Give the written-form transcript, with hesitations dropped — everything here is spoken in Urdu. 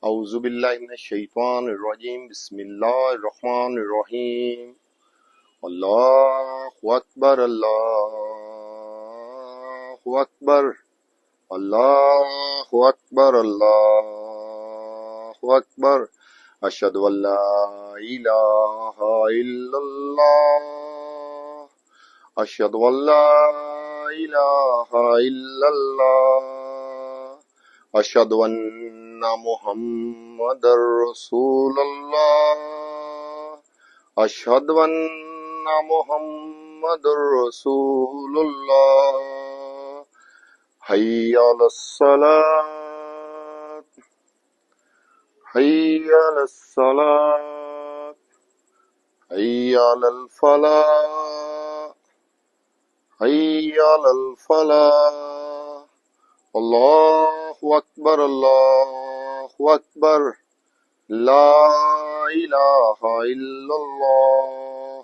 اعوذ باللہ من الشیطان الرجیم بسم اللہ الرحمن الرحیم اللہ اکبر اللہ اکبر اللہ اکبر اللہ اکبر اشہد ان لا الہ الا اللہ اشہد ان لا الہ الا اللہ اشہد ان محمد رسول اللہ اشہد ان محمد رسول اللہ حی علی الصلاۃ حی علی الصلاۃ حی علی الفلاح حی علی الفلاح اللہ اکبر اللہ اکبر لا الہ الا اللہ.